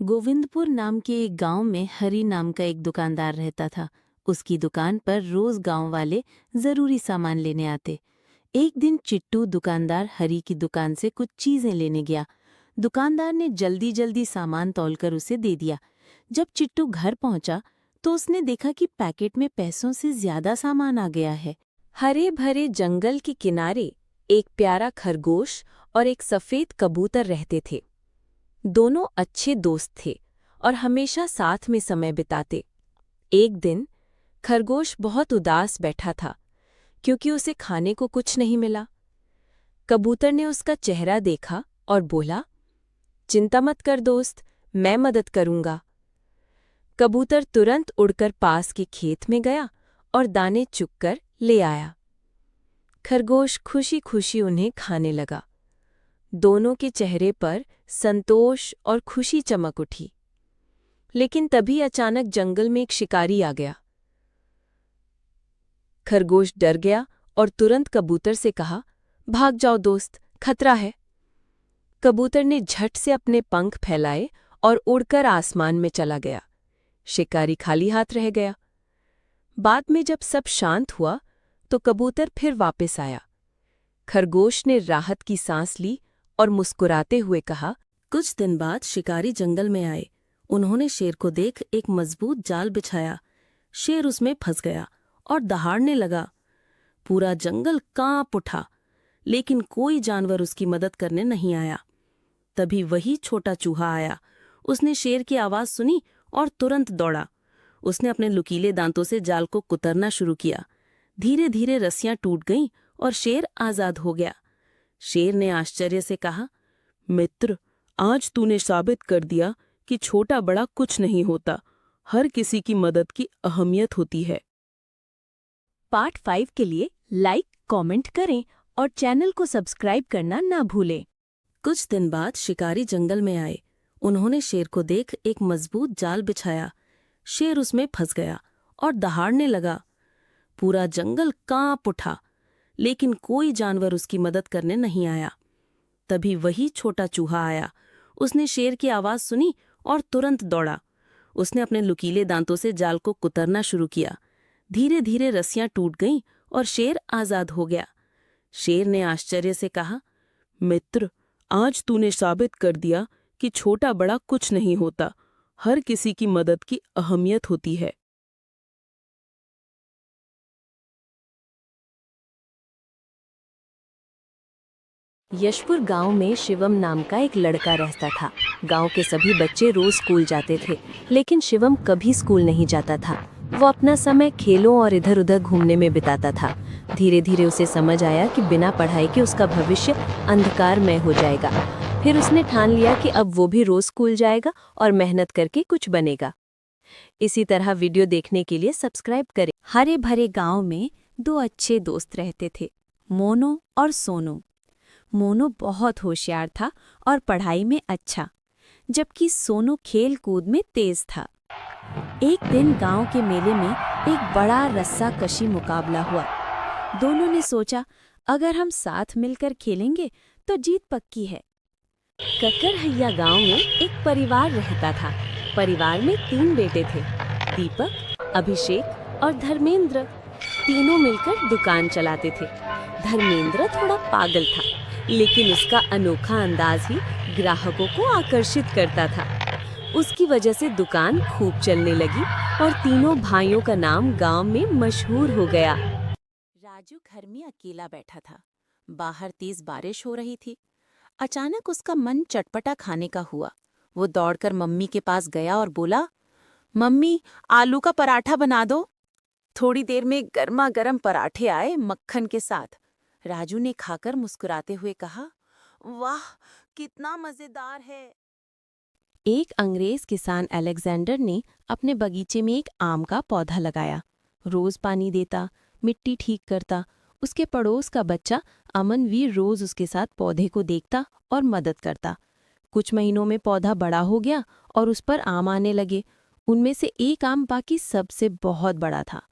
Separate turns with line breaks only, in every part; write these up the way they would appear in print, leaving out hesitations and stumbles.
गोविंदपुर नाम के एक गांव में हरी नाम का एक दुकानदार रहता था। उसकी दुकान पर रोज गांव वाले जरूरी सामान लेने आते। एक दिन चिट्टू दुकानदार हरी की दुकान से कुछ चीजें लेने गया। दुकानदार ने जल्दी जल्दी सामान तौलकर उसे दे दिया। जब चिट्टू घर पहुंचा तो उसने देखा कि पैकेट में पैसों से ज्यादा सामान आ गया है। हरे भरे जंगल के किनारे एक प्यारा खरगोश और एक सफेद कबूतर रहते थे। दोनों अच्छे दोस्त थे और हमेशा साथ में समय बिताते। एक दिन खरगोश बहुत उदास बैठा था क्योंकि उसे खाने को कुछ नहीं मिला। कबूतर ने उसका चेहरा देखा और बोला, चिंता मत कर दोस्त, मैं मदद करूंगा। कबूतर तुरंत उड़कर पास के खेत में गया और दाने चुगकर ले आया। खरगोश खुशी खुशी उन्हें खाने लगा। दोनों के चेहरे पर संतोष और खुशी चमक उठी। लेकिन तभी अचानक जंगल में एक शिकारी आ गया। खरगोश डर गया और तुरंत कबूतर से कहा, भाग जाओ दोस्त, खतरा है। कबूतर ने झट से अपने पंख फैलाए और उड़कर आसमान में चला गया। शिकारी खाली हाथ रह गया। बाद में जब सब शांत हुआ तो कबूतर फिर वापस आया। खरगोश ने राहत की सांस ली और मुस्कुराते हुए कहा, कुछ दिन बाद शिकारी जंगल में आए। उन्होंने शेर को देख एक मजबूत जाल बिछाया। शेर उसमें फंस गया और दहाड़ने लगा। पूरा जंगल कांप उठा, लेकिन कोई जानवर उसकी मदद करने नहीं आया। तभी वही छोटा चूहा आया। उसने शेर की आवाज सुनी और तुरंत दौड़ा। उसने अपने नुकीले दांतों से जाल को कुतरना शुरू किया। धीरे धीरे रस्सियां टूट गईं और शेर आजाद हो गया। शेर ने आश्चर्य से कहा, मित्र, आज तूने साबित कर दिया कि छोटा बड़ा कुछ नहीं होता, हर किसी की मदद की अहमियत होती है। पार्ट 5 के लिए लाइक, कमेंट करें और चैनल को सब्सक्राइब करना ना भूलें। कुछ दिन बाद शिकारी जंगल में आए। उन्होंने शेर को देख एक मजबूत जाल बिछाया। शेर उसमें फंस गया और दहाड़ने लगा। पूरा जंगल कांप उठा, लेकिन कोई जानवर उसकी मदद करने नहीं आया। तभी वही छोटा चूहा आया। उसने शेर की आवाज सुनी और तुरंत दौड़ा। उसने अपने नुकीले दांतों से जाल को कुतरना शुरू किया। धीरे धीरे रस्सियां टूट गईं और शेर आजाद हो गया। शेर ने आश्चर्य से कहा, मित्र, आज तूने साबित कर दिया कि छोटा बड़ा कुछ नहीं होता, हर किसी की मदद की अहमियत होती है। यशपुर गांव में शिवम नाम का एक लड़का रहता था। गांव के सभी बच्चे रोज स्कूल जाते थे, लेकिन शिवम कभी स्कूल नहीं जाता था। वो अपना समय खेलों और इधर उधर घूमने में बिताता था। धीरे धीरे उसे समझ आया कि बिना पढ़ाई के उसका भविष्य अंधकारमय हो जाएगा। फिर उसने ठान लिया कि अब वो भी रोज स्कूल जाएगा और मेहनत करके कुछ बनेगा। इसी तरह वीडियो देखने के लिए सब्सक्राइब करें। हरे भरे गाँव में दो अच्छे दोस्त रहते थे, मोनू और सोनू। मोनू बहुत होशियार था और पढ़ाई में अच्छा, जबकि सोनू खेल कूद में तेज था। एक दिन गांव के मेले में एक बड़ा रस्साकशी मुकाबला हुआ। दोनों ने सोचा, अगर हम साथ मिलकर खेलेंगे तो जीत पक्की है। ककरहैया गांव में एक परिवार रहता था। परिवार में 3 बेटे थे, दीपक, अभिषेक और धर्मेंद्र। तीनों मिलकर दुकान चलाते थे। धर्मेंद्र थोड़ा पागल था, लेकिन उसका अनोखा अंदाज ही ग्राहकों को आकर्षित करता था। उसकी वजह से दुकान खूब चलने लगी और तीनों भाइयों का नाम गांव में मशहूर हो गया। राजू घर में अकेला बैठा था। बाहर तेज बारिश हो रही थी। अचानक उसका मन चटपटा खाने का हुआ। वो दौड़कर मम्मी के पास गया और बोला, मम्मी, आलू का पराठा बना दो। थोड़ी देर में गर्मा गर्म पराठे आए मक्खन के साथ। राजू ने खाकर मुस्कुराते हुए कहा, वाह, कितना मजेदार है। एक अंग्रेज किसान अलेक्जेंडर ने अपने बगीचे में एक आम का पौधा लगाया। रोज पानी देता, मिट्टी ठीक करता। उसके पड़ोस का बच्चा अमन भी रोज उसके साथ पौधे को देखता और मदद करता। कुछ महीनों में पौधा बड़ा हो गया और उस पर आम आने लगे। उनमें से एक आम बाकी सबसे बहुत बड़ा था।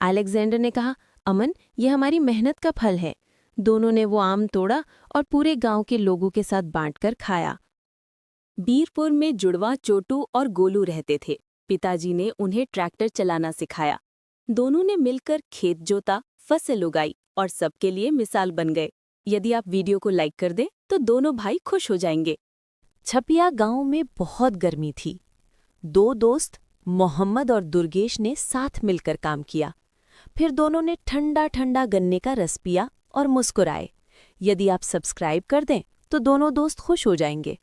अलेक्जेंडर ने कहा, अमन, यह हमारी मेहनत का फल है। दोनों ने वो आम तोड़ा और पूरे गांव के लोगों के साथ बांटकर खाया। बीरपुर में जुड़वा चोटू और गोलू रहते थे। पिताजी ने उन्हें ट्रैक्टर चलाना सिखाया। दोनों ने मिलकर खेत जोता, फसल उगाई और सबके लिए मिसाल बन गए। यदि आप वीडियो को लाइक कर दें तो दोनों भाई खुश हो जाएंगे। छपिया गांव में बहुत गर्मी थी। दो दोस्त मोहम्मद और दुर्गेश ने साथ मिलकर काम किया। फिर दोनों ने ठंडा ठंडा गन्ने का रस पिया और मुस्कुराए। यदि आप सब्सक्राइब कर दें तो दोनों दोस्त खुश हो जाएंगे।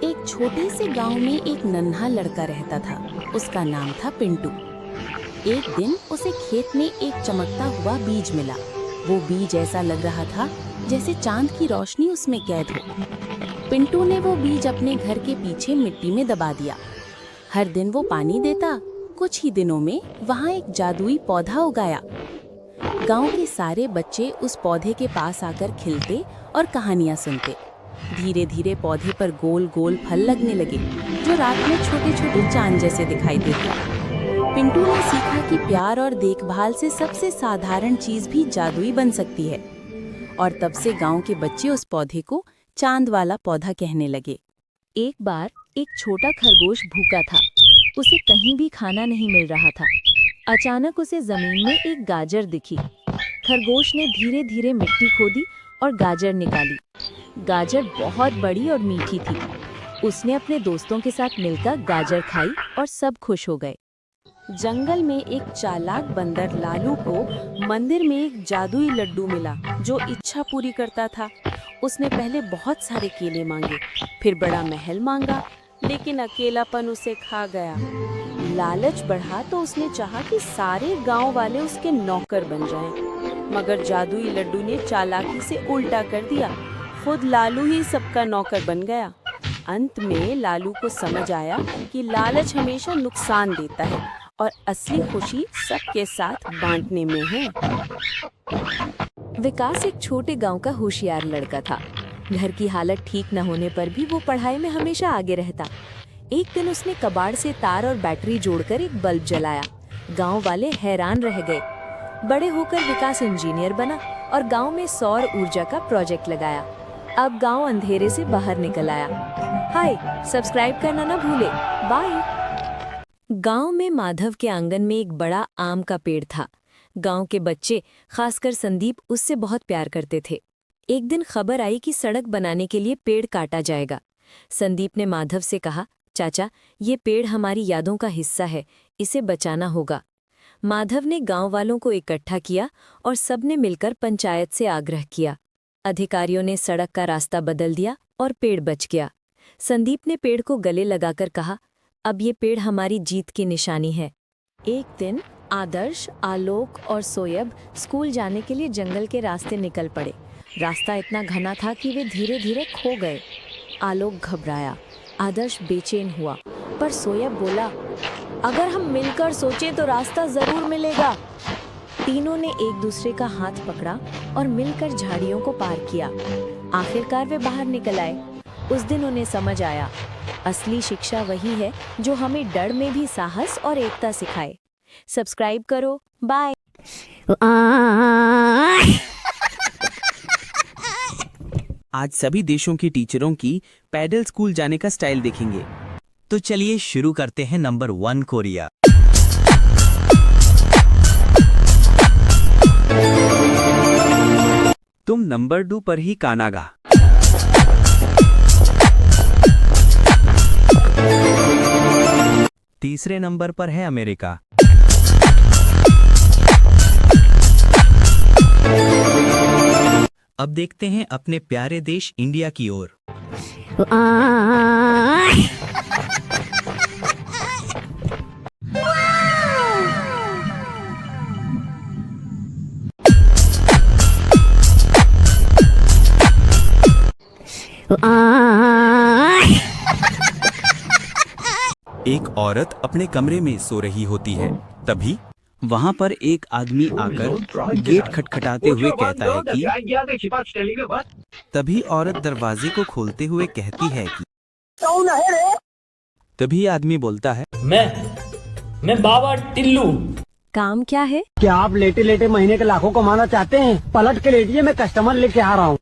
एक छोटे से गांव में एक नन्हा लड़का रहता था। उसका नाम था पिंटू। एक दिन उसे खेत में एक चमकता हुआ बीज मिला। वो बीज ऐसा लग रहा था जैसे चांद की रोशनी उसमें कैद हो। पिंटू ने वो बीज अपने घर के पीछे मिट्टी में दबा दिया। हर दिन वो पानी देता। कुछ ही दिनों में वहाँ एक जादुई पौधा उगाया। गांव के सारे बच्चे उस पौधे के पास आकर खिलते और कहानियां सुनते। धीरे धीरे पौधे पर गोल गोल फल लगने लगे, जो रात में छोटे छोटे चांद जैसे दिखाई देते। पिंटू ने सीखा कि प्यार और देखभाल से सबसे साधारण चीज भी जादुई बन सकती है। और तब से गांव के बच्चे उस पौधे को चांद वाला पौधा कहने लगे। एक बार एक छोटा खरगोश भूखा था। उसे कहीं भी खाना नहीं मिल रहा था। अचानक उसे जमीन में एक गाजर दिखी। खरगोश ने धीरे धीरे मिट्टी खोदी और गाजर निकाली। गाजर बहुत बड़ी और मीठी थी। उसने अपने दोस्तों के साथ मिलकर गाजर खाई और सब खुश हो गए। जंगल में एक चालाक बंदर लालू को मंदिर में एक जादुई लड्डू मिला जो इच्छा पूरी करता था। उसने पहले बहुत सारे केले मांगे, फिर बड़ा महल मांगा, लेकिन अकेलापन उसे खा गया। लालच बढ़ा तो उसने चाहा कि सारे गांव वाले उसके नौकर बन जाएं, मगर जादुई लड्डू ने चालाकी से उल्टा कर दिया। खुद लालू ही सबका नौकर बन गया। अंत में लालू को समझ आया कि लालच हमेशा नुकसान देता है और असली खुशी सबके साथ बांटने में है। विकास एक छोटे गांव का होशियार लड़का था। घर की हालत ठीक न होने पर भी वो पढ़ाई में हमेशा आगे रहता। एक दिन उसने कबाड़ से तार और बैटरी जोड़कर एक बल्ब जलाया। गांव वाले हैरान रह गए। बड़े होकर विकास इंजीनियर बना और गांव में सौर ऊर्जा का प्रोजेक्ट लगाया। अब गांव अंधेरे से बाहर निकल आया। हाय, सब्सक्राइब करना ना भूले। बाय। गांव में माधव के आंगन में एक बड़ा आम का पेड़ था। गांव के बच्चे, खासकर संदीप, उससे बहुत प्यार करते थे। एक दिन खबर आई कि सड़क बनाने के लिए पेड़ काटा जाएगा। संदीप ने माधव से कहा, चाचा, ये पेड़ हमारी यादों का हिस्सा है, इसे बचाना होगा। माधव ने गांव वालों को इकट्ठा किया और सबने मिलकर पंचायत से आग्रह किया। अधिकारियों ने सड़क का रास्ता बदल दिया और पेड़ बच गया। संदीप ने पेड़ को गले लगाकर कहा, अब ये पेड़ हमारी जीत की निशानी है। एक दिन आदर्श, आलोक और सोयब स्कूल जाने के लिए जंगल के रास्ते निकल पड़े। रास्ता इतना घना था कि वे धीरे धीरे खो गए। आलोक घबराया, आदर्श बेचैन हुआ, पर सोयब बोला, अगर हम मिलकर सोचें तो रास्ता जरूर मिलेगा। तीनों ने एक दूसरे का हाथ पकड़ा और मिलकर झाड़ियों को पार किया। आखिरकार वे बाहर निकल आए। उस दिन उन्हें समझ आया, असली शिक्षा वही है जो हमें डर में भी साहस और एकता सिखाए। सब्सक्राइब करो। बाय।
आज सभी देशों की टीचरों की पैदल स्कूल जाने का स्टाइल देखेंगे।
तो चलिए शुरू करते हैं। Number 1, Korea.
तुम नंबर 2 पर ही कानागा।
तीसरे नंबर पर है अमेरिका। अब देखते हैं अपने प्यारे देश इंडिया की ओर। एक औरत अपने कमरे में सो रही होती है। तभी वहाँ पर एक आदमी आकर गेट खटखटाते हुए कहता है कि तभी औरत दरवाजे को खोलते हुए कहती है कि तभी आदमी बोलता है,
मैं बाबा टिल्लू।
काम क्या है?
क्या आप लेटे लेटे महीने के लाखों कमाना चाहते हैं? पलट के लेटिए, मैं कस्टमर लेके आ रहा हूँ।